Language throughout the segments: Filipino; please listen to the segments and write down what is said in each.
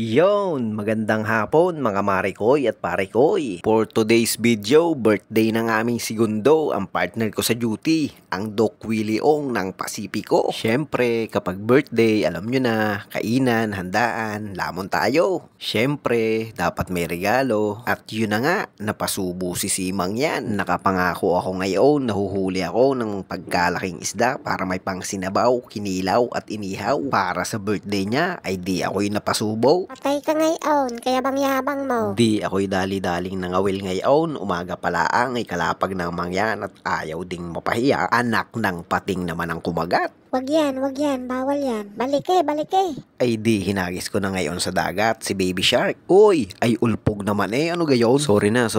Yon, magandang hapon mga Marikoy at Parikoy. For today's video, birthday ng aming segundo, ang partner ko sa duty, ang Doc Willie Ong ng Pasipiko. Syempre, kapag birthday, alam nyo na, kainan, handaan, lamon tayo. Syempre, dapat may regalo. At yun na nga, napasubo si Simang yan. Nakapangako ako ngayon, nahuhuli ako ng pagkalaking isda para may pangsinabaw, kinilaw at inihaw. Para sa birthday niya, ay di ako'y napasubo. Patay ka ngayon, kaya bang yabang mo? Di ako'y dali-daling nangawil ngayon, umaga pala ang ay kalapag ng mangyan at ayaw ding mapahiya, anak ng pating naman ang kumagat. Wag yan, bawal yan. Balik eh. Ay di hinagis ko na ngayon sa dagat si Baby Shark. Uy, ay ulpog naman ano gayon? Sorry na,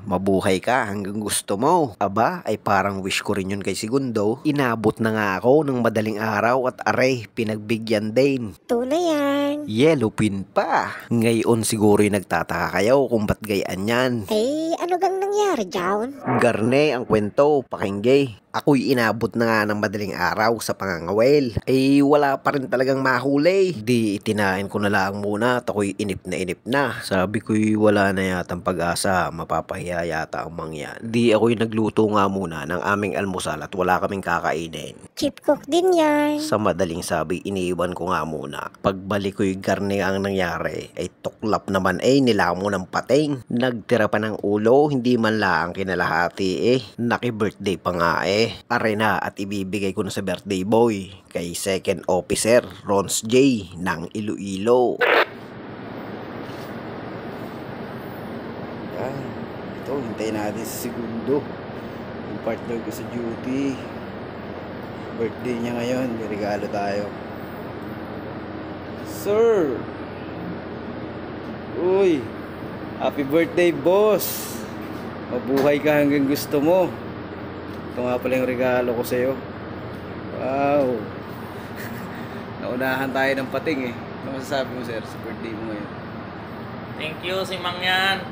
mabuhay ka hanggang gusto mo. Aba, ay parang wish ko rin yun kay Segundo. Inabot na nga ako ng madaling araw at aray, pinagbigyan din. Tunay yan. Yellow pin pa. Ngayon siguro nagtataka kayo kung ba't gayaan yan. Eh, ano gang nangyari dyan? Garne ang kwento, pakinggay. Ako'y inabot na nga ng madaling araw sa pangangawel. Ay wala pa rin talagang mahuli. Di itinahin ko na lang muna at ako'y inip na. Sabi ko'y wala na yatang pag-asa, mapapahiya yata ang mangyan. Di ako'y nagluto nga muna ng aming almusal at wala kaming kakainin. Cheap cook din yan. Sa madaling sabi, iniiwan ko nga muna. Pagbalik ko'y garne ang nangyari, ay tuklap naman nilamo ng pating. Nagtira pa ng ulo, hindi man lang kinalahati Naki-birthday pa nga Arena at ibibigay ko na sa birthday boy kay Second Officer Rons J ng Iloilo. Ito, hintayin natin si Segundo, yung partner ko sa duty. Birthday niya ngayon, may regalo tayo. Sir! Uy! Happy birthday, boss! Mabuhay ka hanggang gusto mo. Ito nga pala yung regalo ko sa'yo. Wow! Naunahan tayo ng pating Ano masasabi mo, sir, sa birthday mo ngayon? Thank you, si Mangyan.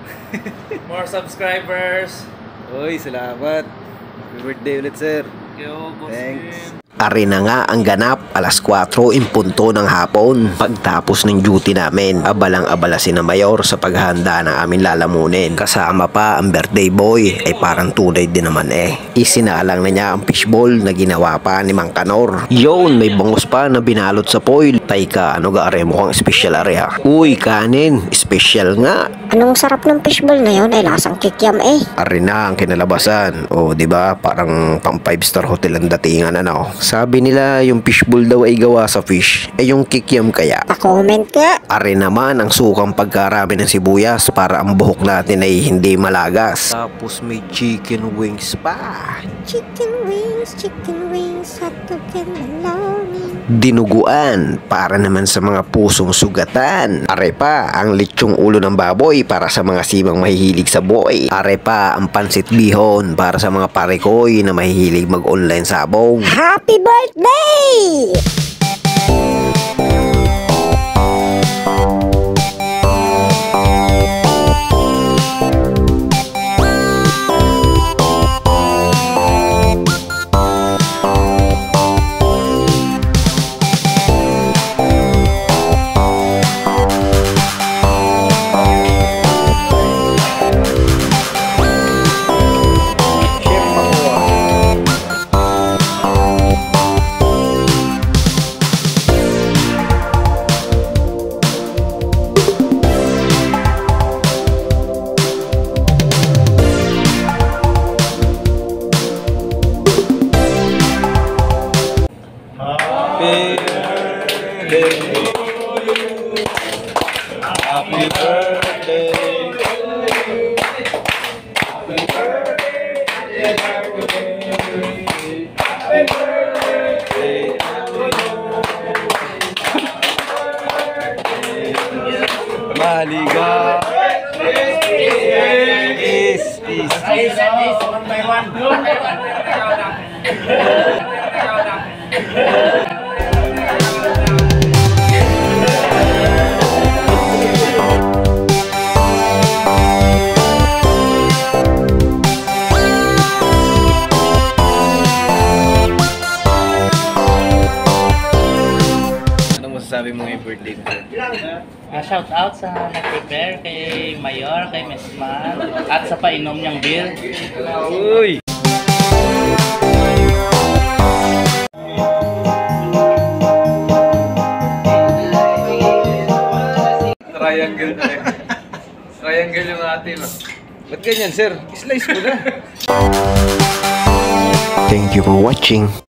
More subscribers. Uy, salamat. Happy birthday ulit, sir. Thank you, boss. Thanks. Ari na nga ang ganap, alas 4 in punto ng hapon. Pagtapos ng duty namin, abalang-abala si na Mayor sa paghahanda ng aming lalamunin. Kasama pa ang birthday boy, ay parang tunay din naman Isinalang na niya ang fishball na ginawa pa ni Mang Kanor. Yun, may bangos pa na binalot sa foil. Tayka, ano gaare mukhang special area. Uy, kanin, special nga. Anong sarap ng fishball na yun? Ay, lasang kikiam Ari na ang kinalabasan. O, di ba? Parang pang 5-star hotel ang datingan Sabi nila yung fishbowl daw ay gawa sa fish. Yung kikiam kaya? Pa-comment ka. Ari naman ang sukang pagkarami ng sibuyas para ang buhok natin ay hindi malagas. Tapos may chicken wings pa. Chicken wings, hotdog and bologna. Dinuguan para naman sa mga pusong sugatan. Are pa ang lechong ulo ng baboy para sa mga simang mahihilig sa boy. Are pa ang pansit bihon para sa mga parikoy na mahihilig mag-online sabong. Happy birthday! Happy birthday. Maliga. One by one. shoutout sa nag-prepare kay Mayor, kay Mesman, at sa painom niyang beer. Uy! Triangle talaga. Triangle yung atin. Ba't ganyan, sir? Slice mo na. Thank you for watching.